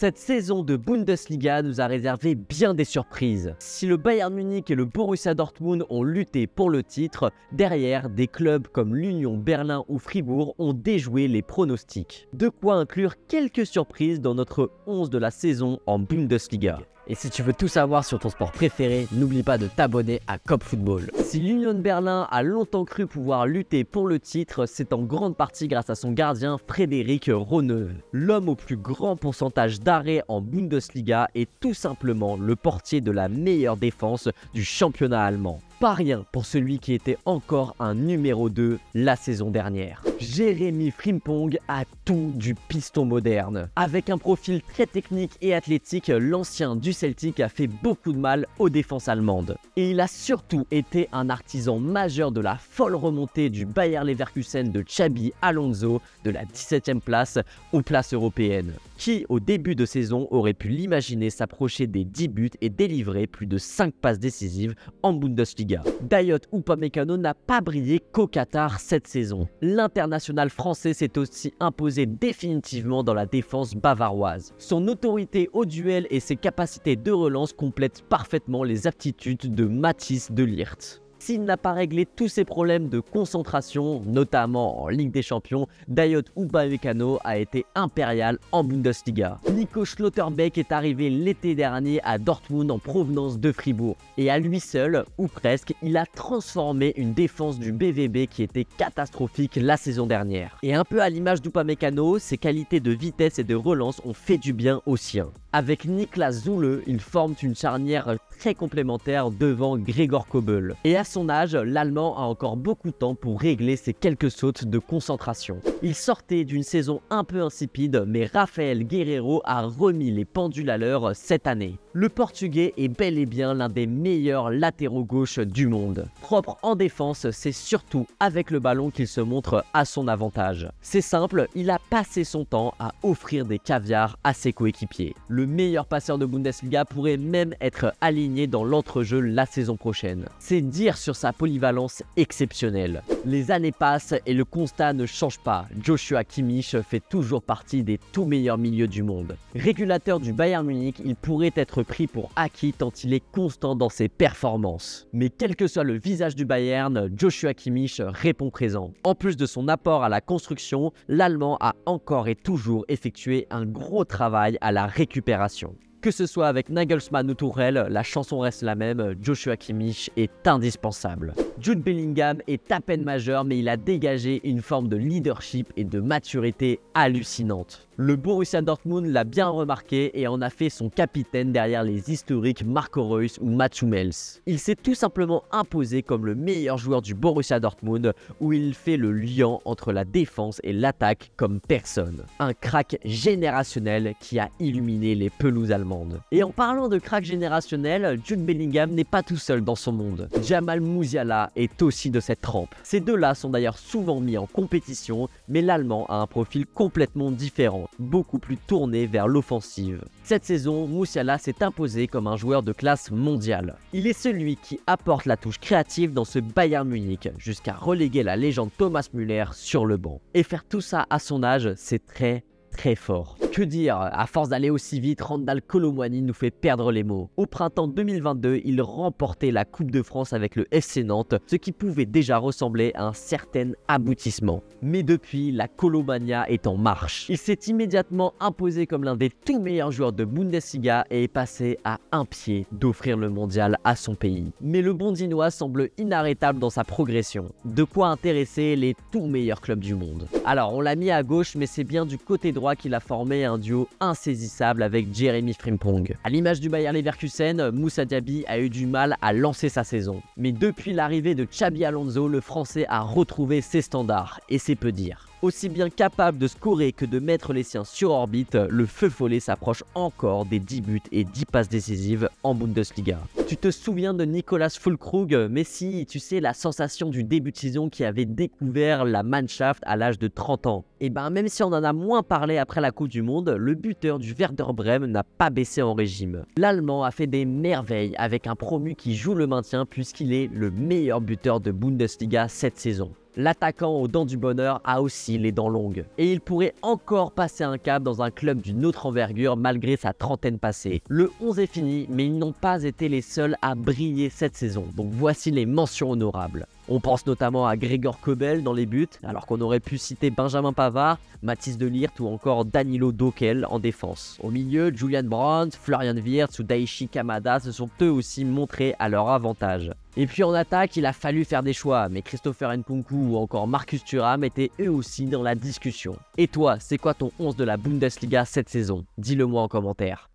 Cette saison de Bundesliga nous a réservé bien des surprises. Si le Bayern Munich et le Borussia Dortmund ont lutté pour le titre, derrière, des clubs comme l'Union Berlin ou Fribourg ont déjoué les pronostics. De quoi inclure quelques surprises dans notre 11 de la saison en Bundesliga. Et si tu veux tout savoir sur ton sport préféré, n'oublie pas de t'abonner à Cop Football. Si l'Union Berlin a longtemps cru pouvoir lutter pour le titre, c'est en grande partie grâce à son gardien Frédéric Roneuven. L'homme au plus grand pourcentage d'arrêts en Bundesliga est tout simplement le portier de la meilleure défense du championnat allemand. Pas rien pour celui qui était encore un numéro 2 la saison dernière. Jérémy Frimpong a tout du piston moderne. Avec un profil très technique et athlétique, l'ancien du Celtic a fait beaucoup de mal aux défenses allemandes. Et il a surtout été un artisan majeur de la folle remontée du Bayer Leverkusen de Xabi Alonso de la 17e place aux places européennes. Qui, au début de saison, aurait pu l'imaginer s'approcher des 10 buts et délivrer plus de 5 passes décisives en Bundesliga. Dayot Upamecano n'a pas brillé qu'au Qatar cette saison. L'international français s'est aussi imposé définitivement dans la défense bavaroise. Son autorité au duel et ses capacités de relance complètent parfaitement les aptitudes de Mathis de Ligt. S'il n'a pas réglé tous ses problèmes de concentration, notamment en Ligue des Champions, Dayot Upamecano a été impérial en Bundesliga. Nico Schlotterbeck est arrivé l'été dernier à Dortmund en provenance de Fribourg. Et à lui seul, ou presque, il a transformé une défense du BVB qui était catastrophique la saison dernière. Et un peu à l'image d'Upamecano, ses qualités de vitesse et de relance ont fait du bien aux siens. Avec Niklas Süle, ils forment une charnière très complémentaire devant Gregor Kobel. Et à son âge, l'Allemand a encore beaucoup de temps pour régler ses quelques sautes de concentration. Il sortait d'une saison un peu insipide, mais Rafael Guerreiro a remis les pendules à l'heure cette année. Le Portugais est bel et bien l'un des meilleurs latéraux gauche du monde. Propre en défense, c'est surtout avec le ballon qu'il se montre à son avantage. C'est simple, il a passé son temps à offrir des caviars à ses coéquipiers. Le meilleur passeur de Bundesliga pourrait même être aligné dans l'entrejeu la saison prochaine. C'est dire sur sa polyvalence exceptionnelle. Les années passent et le constat ne change pas. Joshua Kimmich fait toujours partie des tout meilleurs milieux du monde. Régulateur du Bayern Munich, il pourrait être pris pour acquis tant il est constant dans ses performances. Mais quel que soit le visage du Bayern, Joshua Kimmich répond présent. En plus de son apport à la construction, l'Allemand a encore et toujours effectué un gros travail à la récupération. Que ce soit avec Nagelsmann ou Tuchel, la chanson reste la même, Joshua Kimmich est indispensable. Jude Bellingham est à peine majeur, mais il a dégagé une forme de leadership et de maturité hallucinante. Le Borussia Dortmund l'a bien remarqué et en a fait son capitaine derrière les historiques Marco Reus ou Mats Hummels. Il s'est tout simplement imposé comme le meilleur joueur du Borussia Dortmund, où il fait le lien entre la défense et l'attaque comme personne. Un crack générationnel qui a illuminé les pelouses allemandes. Et en parlant de crack générationnel, Jude Bellingham n'est pas tout seul dans son monde. Jamal Musiala est aussi de cette trempe. Ces deux-là sont d'ailleurs souvent mis en compétition, mais l'Allemand a un profil complètement différent, beaucoup plus tourné vers l'offensive. Cette saison, Musiala s'est imposé comme un joueur de classe mondiale. Il est celui qui apporte la touche créative dans ce Bayern Munich, jusqu'à reléguer la légende Thomas Müller sur le banc. Et faire tout ça à son âge, c'est très fort. Que dire, à force d'aller aussi vite, Randal Kolo Muani nous fait perdre les mots. Au printemps 2022, il remportait la Coupe de France avec le FC Nantes, ce qui pouvait déjà ressembler à un certain aboutissement. Mais depuis, la Colomania est en marche. Il s'est immédiatement imposé comme l'un des tout meilleurs joueurs de Bundesliga et est passé à un pied d'offrir le mondial à son pays. Mais le Bondinois semble inarrêtable dans sa progression. De quoi intéresser les tout meilleurs clubs du monde. Alors, on l'a mis à gauche, mais c'est bien du côté droit qu'il a formé un duo insaisissable avec Jérémy Frimpong. À l'image du Bayer Leverkusen, Moussa Diaby a eu du mal à lancer sa saison. Mais depuis l'arrivée de Xabi Alonso, le Français a retrouvé ses standards, et c'est peu dire. Aussi bien capable de scorer que de mettre les siens sur orbite, le feu follet s'approche encore des 10 buts et 10 passes décisives en Bundesliga. Tu te souviens de Nicolas Füllkrug, mais si, tu sais, la sensation du début de saison qui avait découvert la Mannschaft à l'âge de 30 ans. Et ben même si on en a moins parlé après la Coupe du Monde, le buteur du Werder Bremen n'a pas baissé en régime. L'Allemand a fait des merveilles avec un promu qui joue le maintien puisqu'il est le meilleur buteur de Bundesliga cette saison. L'attaquant aux dents du bonheur a aussi les dents longues. Et il pourrait encore passer un cap dans un club d'une autre envergure malgré sa trentaine passée. Le 11 est fini, mais ils n'ont pas été les seuls à briller cette saison. Donc voici les mentions honorables. On pense notamment à Gregor Kobel dans les buts, alors qu'on aurait pu citer Benjamin Pavard, Mathis de Ligt ou encore Danilo Dokel en défense. Au milieu, Julian Brandt, Florian Wirtz ou Daichi Kamada se sont eux aussi montrés à leur avantage. Et puis en attaque, il a fallu faire des choix, mais Christopher Nkunku ou encore Marcus Thuram étaient eux aussi dans la discussion. Et toi, c'est quoi ton 11 de la Bundesliga cette saison? Dis-le moi en commentaire.